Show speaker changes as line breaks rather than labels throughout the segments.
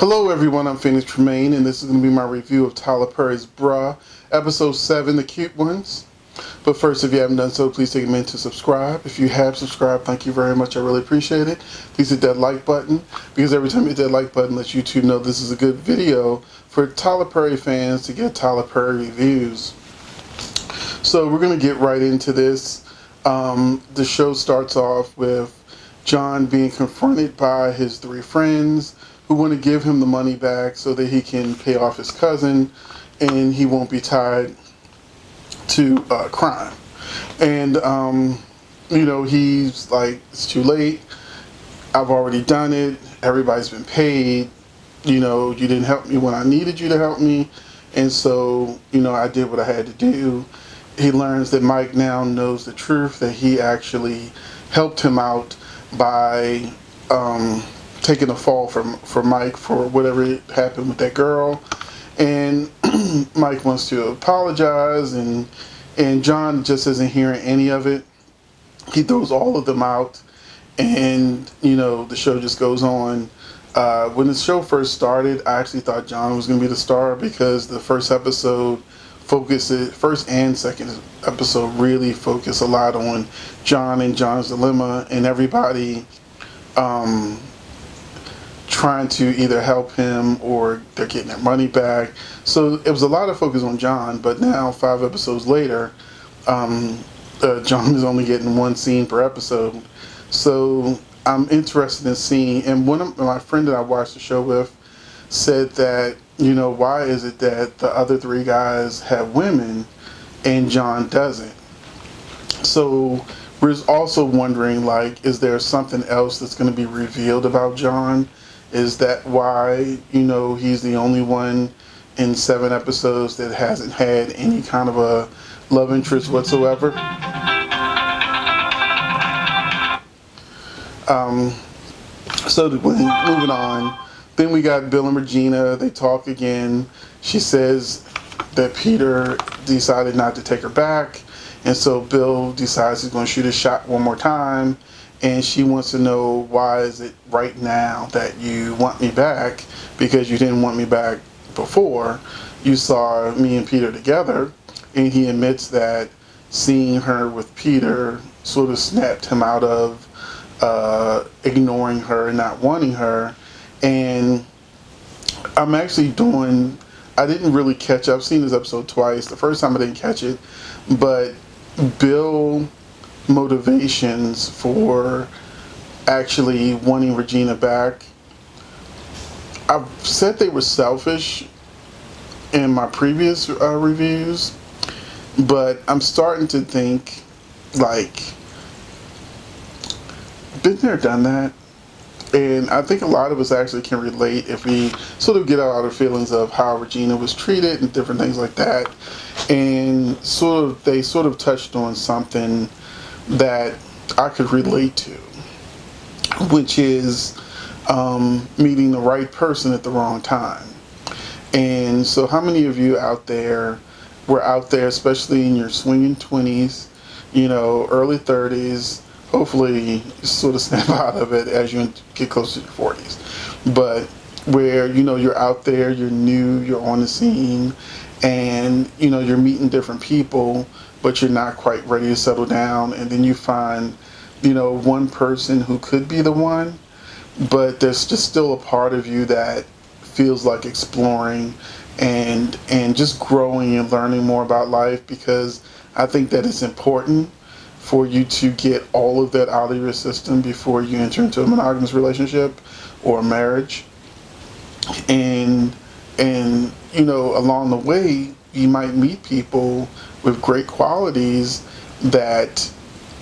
Hello everyone, I'm Tremayne, and this is going to be my review of Tyler Perry's Bruh, Episode 7, The Cute Ones. But first, if you haven't done so, please take a minute to subscribe. If you have subscribed, thank you very much, I really appreciate it. Please hit that like button, because every time you hit that like button, lets YouTube know this is a good video for Tyler Perry fans to get Tyler Perry reviews. So we're going to get right into this. The show starts off with John being confronted by his three friends who want to give him the money back so that he can pay off his cousin and he won't be tied to crime. And, he's like, it's too late. I've already done it. Everybody's been paid. You didn't help me when I needed you to help me. And so, I did what I had to do. He learns that Mike now knows the truth, that he actually helped him out by taking a fall for Mike for whatever happened with that girl. And Mike wants to apologize, and John just isn't hearing any of it. He throws all of them out, and the show just goes on. When the show first started, I actually thought John was going to be the star, because the first and second episode really focus a lot on John and John's dilemma, and everybody trying to either help him or they're getting their money back. So it was a lot of focus on John, but now 5 episodes later, John is only getting one scene per episode. So I'm interested in seeing, and one of my friend that I watched the show with said that, why is it that the other 3 guys have women and John doesn't? So we're also wondering, is there something else that's going to be revealed about John? Is that why, he's the only one in 7 episodes that hasn't had any kind of a love interest whatsoever? Moving on, then we got Bill and Regina. They talk again. She says that Peter decided not to take her back, and so Bill decides he's going to shoot his shot one more time. And she wants to know, why is it right now that you want me back? Because you didn't want me back before. You saw me and Peter together. And he admits that seeing her with Peter sort of snapped him out of ignoring her and not wanting her. And I'm actually I didn't really catch up. I've seen this episode twice. The first time I didn't catch it. But Bill motivations for actually wanting Regina back, I've said they were selfish in my previous reviews, but I'm starting to think, been there, done that. And I think a lot of us actually can relate if we sort of get out our feelings of how Regina was treated and different things like that. And they sort of touched on something that I could relate to, which is meeting the right person at the wrong time. And so how many of you out there were out there, especially in your swinging 20s, early 30s, hopefully you sort of snap out of it as you get close to your 40s, but where, you're out there, you're new, you're on the scene, and, you're meeting different people, but you're not quite ready to settle down, and then you find, one person who could be the one, but there's just still a part of you that feels like exploring and just growing and learning more about life, because I think that it's important for you to get all of that out of your system before you enter into a monogamous relationship or a marriage. And along the way, you might meet people with great qualities that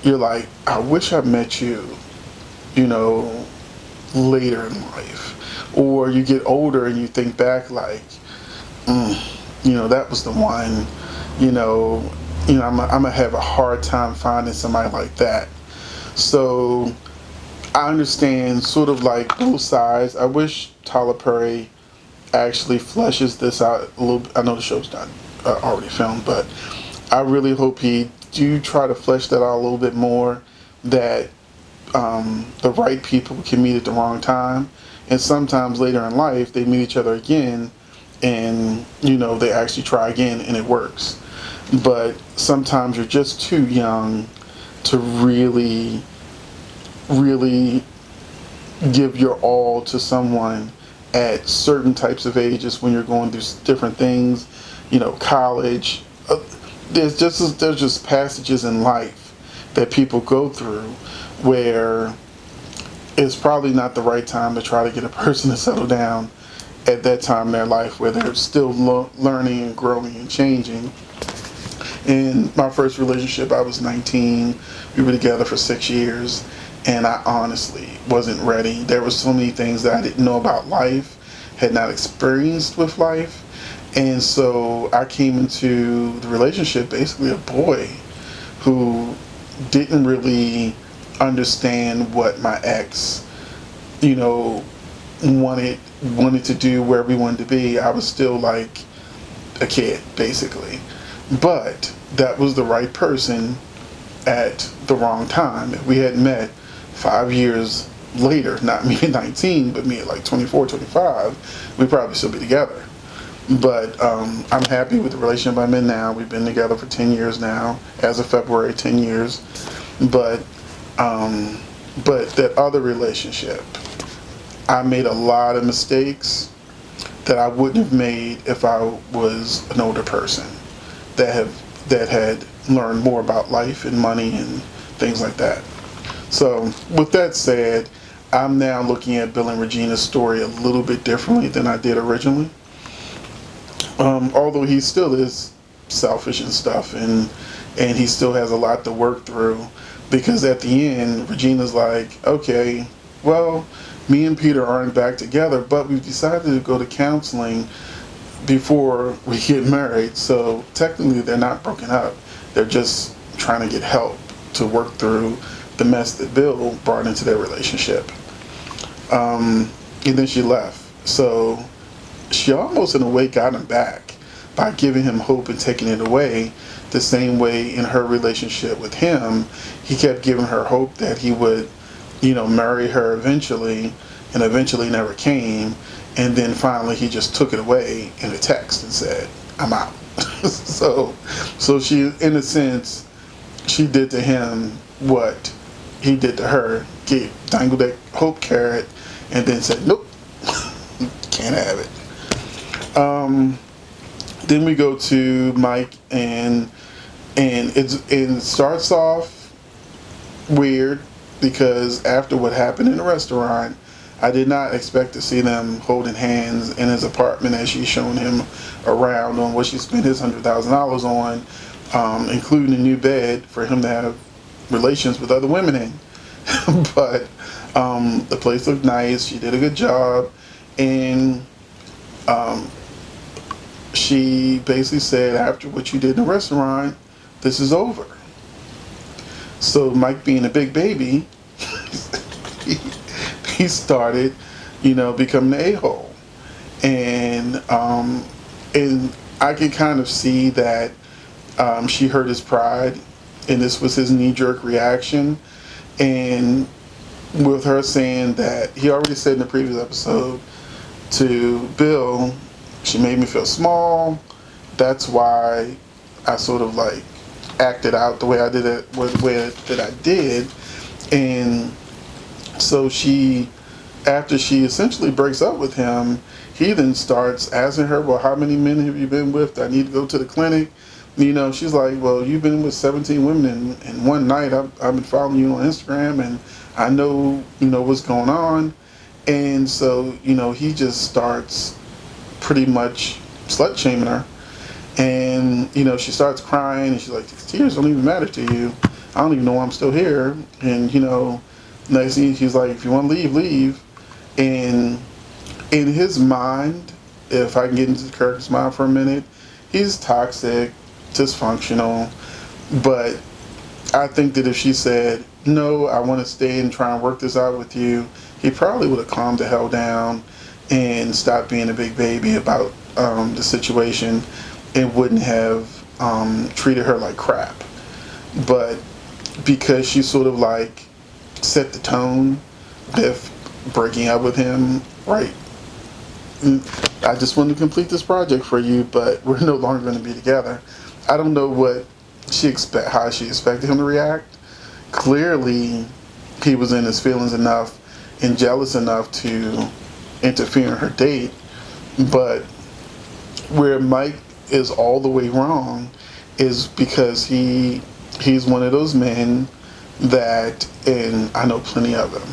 you're like, I wish I met you, later in life. Or you get older and you think back that was the one, I'm gonna have a hard time finding somebody like that. So I understand sort of both sides. I wish Tyler Perry actually fleshes this out a little bit. I know the show's done, already filmed, but I really hope he do try to flesh that out a little bit more, that the right people can meet at the wrong time, and sometimes later in life they meet each other again, and they actually try again and it works. But sometimes you're just too young to really give your all to someone at certain types of ages when you're going through different things, college. There's just passages in life that people go through where it's probably not the right time to try to get a person to settle down at that time in their life where they're still learning and growing and changing. In my first relationship, I was 19. We were together for 6 years, and I honestly wasn't ready. There were so many things that I didn't know about life, had not experienced with life, and so I came into the relationship basically a boy who didn't really understand what my ex, wanted to do, where we wanted to be. I was still like a kid, basically. But that was the right person at the wrong time. If we had met 5 years later, not me at 19, but me at like 24, 25, we'd probably still be together. But I'm happy with the relationship I'm in now. We've been together for 10 years now, as of February, 10 years. But that other relationship, I made a lot of mistakes that I wouldn't have made if I was an older person that had learned more about life and money and things like that. So with that said, I'm now looking at Bill and Regina's story a little bit differently than I did originally. Although he still is selfish and stuff, and he still has a lot to work through, because at the end, Regina's like, okay, well, me and Peter aren't back together, but we've decided to go to counseling before we get married. So technically they're not broken up. They're just trying to get help to work through the mess that Bill brought into their relationship. And then she left. So she almost in a way got him back by giving him hope and taking it away. The same way in her relationship with him, he kept giving her hope that he would, marry her eventually, and eventually never came. And then finally he just took it away in a text and said, I'm out. so she, in a sense, she did to him what he did to her, dangled that hope carrot, and then said, nope, can't have it. Then we go to Mike, and it starts off weird, because after what happened in the restaurant, I did not expect to see them holding hands in his apartment as she's showing him around on what she spent his $100,000 on, including a new bed for him to have relations with other women in. But the place looked nice. She did a good job, and she basically said, after what you did in the restaurant, this is over. So Mike, being a big baby, he started, becoming an a-hole. And I can kind of see that she hurt his pride, and this was his knee-jerk reaction. And with her saying that, he already said in the previous episode to Bill, she made me feel small. That's why I sort of like acted out the way I did it, the way that I did. And so after she essentially breaks up with him, he then starts asking her, well, how many men have you been with? Do I need to go to the clinic? She's like, well, you've been with 17 women in one night. I've been following you on Instagram, and I know, what's going on. And so, he just starts pretty much slut shaming her. And, she starts crying, and she's like, these tears don't even matter to you. I don't even know why I'm still here. And, next thing she's like, if you want to leave, leave. And in his mind, if I can get into the character's mind for a minute, he's toxic, dysfunctional. But I think that if she said, no, I want to stay and try and work this out with you, he probably would have calmed the hell down and stopped being a big baby about the situation, and wouldn't have treated her like crap. But because she sort of like set the tone breaking up with him, right? I just want to complete this project for you, but we're no longer going to be together. I don't know how she expected him to react. Clearly, he was in his feelings enough and jealous enough to interfere in her date. But where Mike is all the way wrong is because he's one of those men that, and I know plenty of them,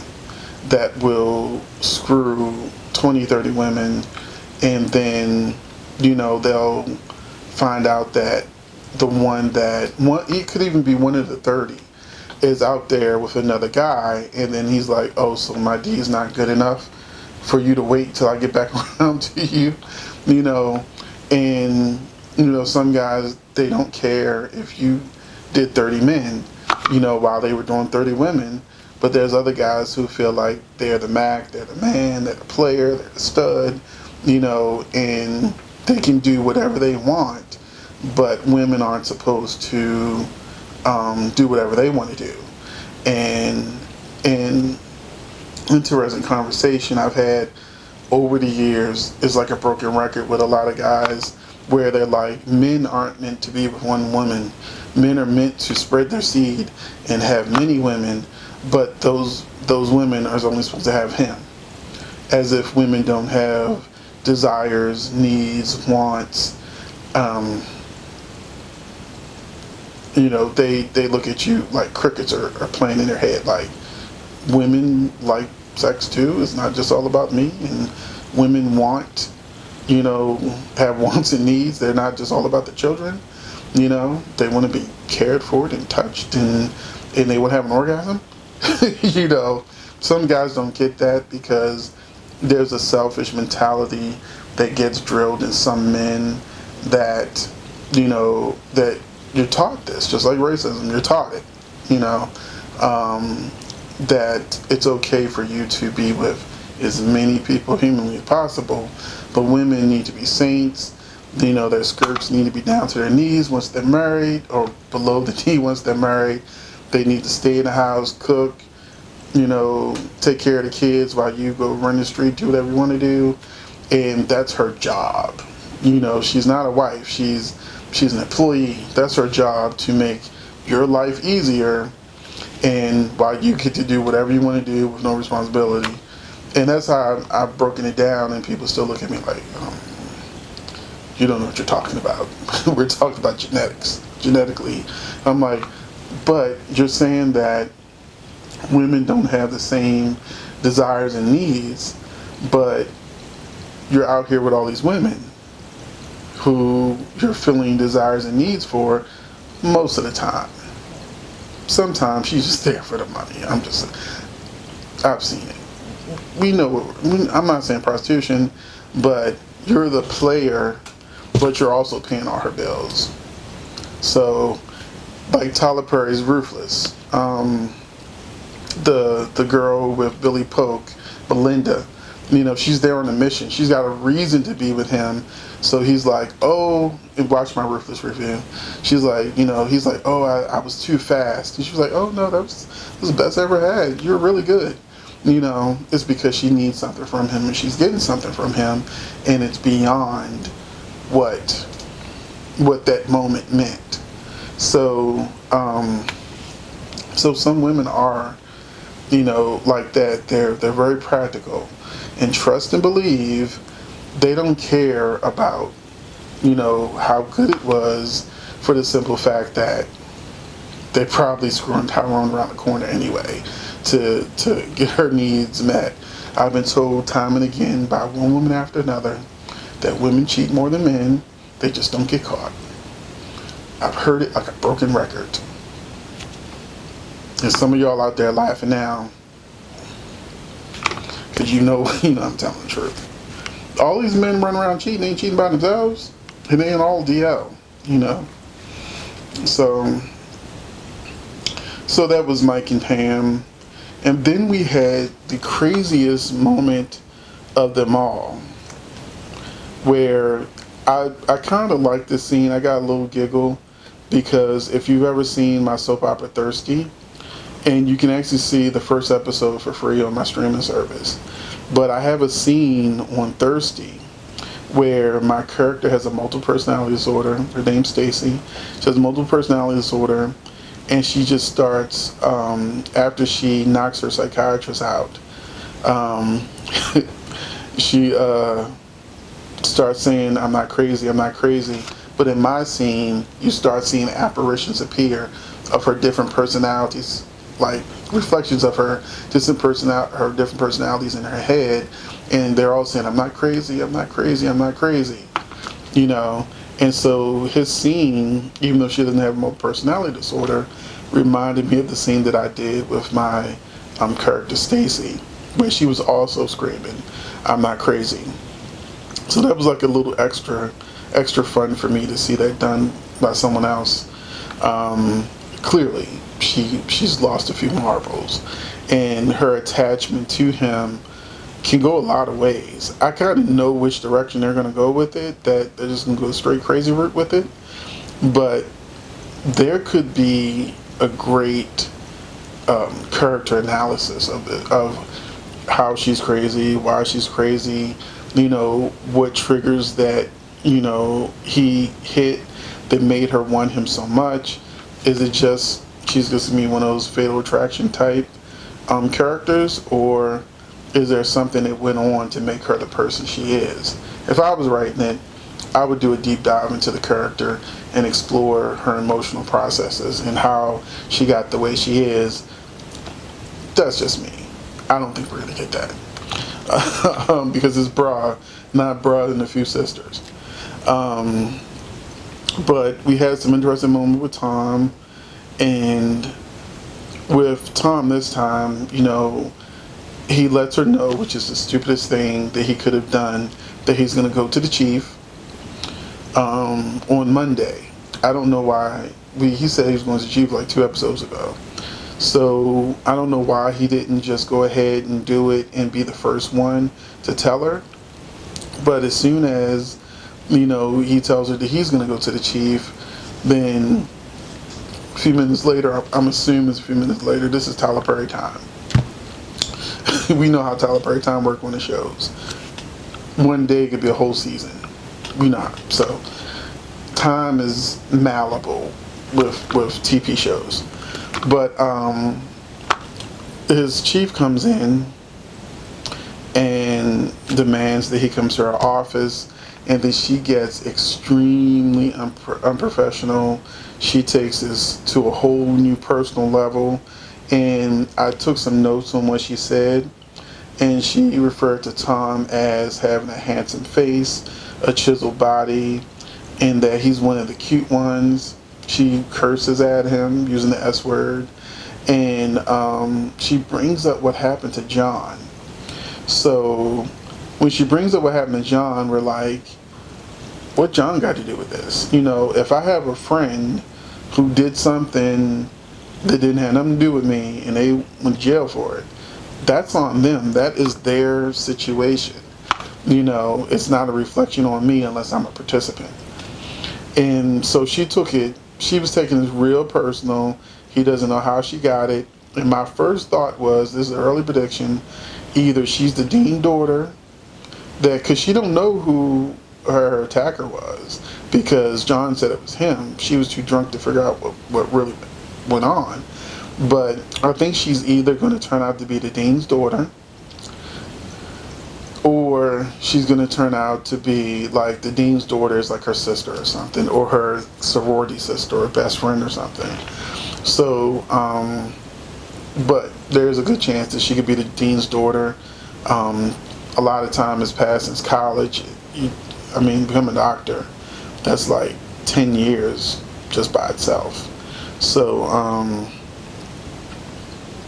that will screw 20, 30 women, and then, they'll find out that he could even be one of the 30, is out there with another guy, and then he's like, oh, so my D is not good enough for you to wait till I get back around to you, and, some guys, they don't care if you did 30 men, while they were doing 30 women. But there's other guys who feel like they're the Mac, they're the man, they're the player, they're the stud, and they can do whatever they want. But women aren't supposed to do whatever they want to do. And interesting conversation I've had over the years is like a broken record with a lot of guys where they're like, men aren't meant to be with one woman. Men are meant to spread their seed and have many women, but those women are only supposed to have him. As if women don't have desires, needs, wants. They look at you like crickets are playing in their head. Like, women like sex too. It's not just all about me. And women want, have wants and needs. They're not just all about the children. They want to be cared for and touched, and they want to have an orgasm. Some guys don't get that because there's a selfish mentality that gets drilled in some men that, that you're taught this, just like racism, you're taught it, that it's okay for you to be with as many people humanly as possible, but women need to be saints. Their skirts need to be down to their knees once they're married, or below the knee once they're married. They need to stay in the house, cook, take care of the kids while you go run the street, do whatever you want to do. And that's her job. She's not a wife. She's an employee. That's her job, to make your life easier, and while you get to do whatever you want to do with no responsibility. And that's how I've broken it down, and people still look at me like, you don't know what you're talking about. We're talking about genetically. I'm like, but you're saying that women don't have the same desires and needs, but you're out here with all these women who you're filling desires and needs for most of the time. Sometimes she's just there for the money. I've seen it. We know, I'm not saying prostitution, but you're the player, but you're also paying all her bills. So, like Tyler Perry's Ruthless, the girl with Billy Polk, Belinda, she's there on a mission. She's got a reason to be with him. So he's like, oh, and watch my Ruthless review. She's like, he's like, oh, I was too fast. And she was like, oh no, that was the best I ever had. You're really good. It's because she needs something from him, and she's getting something from him, and it's beyond what that moment meant. So, so some women are, like that. They're very practical, and trust and believe. They don't care about, how good it was, for the simple fact that they probably screwing Tyrone around the corner anyway to get her needs met. I've been told time and again by one woman after another that women cheat more than men. They just don't get caught. I've heard it like a broken record. And some of y'all out there laughing now, because I'm telling the truth. All these men run around cheating, they ain't cheating by themselves. And they ain't all DL, So that was Mike and Pam. And then we had the craziest moment of them all, where I kind of like this scene. I got a little giggle because if you've ever seen my soap opera Thirsty, and you can actually see the first episode for free on my streaming service. But I have a scene on Thirsty where my character has a multiple personality disorder. Her name's Stacy. She has a multiple personality disorder, and she just starts, after she knocks her psychiatrist out, um, she starts saying, I'm not crazy, I'm not crazy. But in my scene, you start seeing apparitions appear of her different personalities, like reflections of her different personalities in her head, and they're all saying, I'm not crazy, I'm not crazy, I'm not crazy, you know. And so his scene, even though she doesn't have multiple personality disorder, reminded me of the scene that I did with my character Stacy, where she was also screaming, I'm not crazy. So that was like a little extra fun for me to see that done by someone else. Clearly, she's lost a few marbles, and her attachment to him can go a lot of ways. I kind of know which direction they're going to go with it, that they're just going to go straight crazy route with it, but there could be a great character analysis of how she's crazy, why she's crazy, you know, what triggers that, you know, he hit that made her want him so much. Is it just she's just me one of those fatal attraction type characters, or is there something that went on to make her the person she is? If I was writing it, I would do a deep dive into the character and explore her emotional processes and how she got the way she is. That's just me. I don't think we're gonna get that because it's Bra, not Bra and a Few Sisters. But we had some interesting moments with Tom, and with Tom this time, you know, he lets her know, which is the stupidest thing that he could have done, that he's going to go to the chief on Monday. I don't know why. He said he was going to the chief like 2 episodes ago. So I don't know why he didn't just go ahead and do it and be the first one to tell her. But as soon as, you know, he tells her that he's going to go to the chief, then a few minutes later, I'm assuming it's a few minutes later, this is Tyler Perry time. We know how Tyler Perry time works on the shows. One day could be a whole season. We know. So time is malleable with TP shows. But his chief comes in and demands that he comes to her office, and then she gets extremely unprofessional. She takes this to a whole new personal level, and I took some notes on what she said, and she referred to Tom as having a handsome face, a chiseled body, and that he's one of the cute ones. She curses at him using the S word, and she brings up what happened to John. So when she brings up what happened to John, we're like, what John got to do with this? You know, if I have a friend who did something that didn't have nothing to do with me and they went to jail for it, that's on them. That is their situation. You know, it's not a reflection on me unless I'm a participant. And so she was taking this real personal. He doesn't know how she got it. And my first thought was, this is an early prediction, either she's the dean daughter, because she don't know who her attacker was, because John said it was him. She was too drunk to figure out what really went on. But I think she's either going to turn out to be the dean's daughter, or she's going to turn out to be like the dean's daughter is like her sister or something, or her sorority sister or best friend or something. So, but there's a good chance that she could be the dean's daughter. A lot of time has passed since college. Become a doctor, that's like 10 years just by itself. So,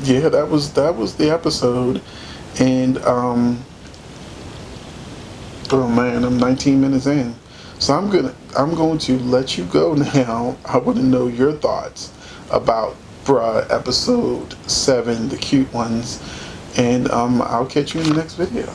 yeah, that was the episode. And, oh man, I'm 19 minutes in. So I'm going to let you go now. I want to know your thoughts about Bruh episode 7, the cute ones. And I'll catch you in the next video.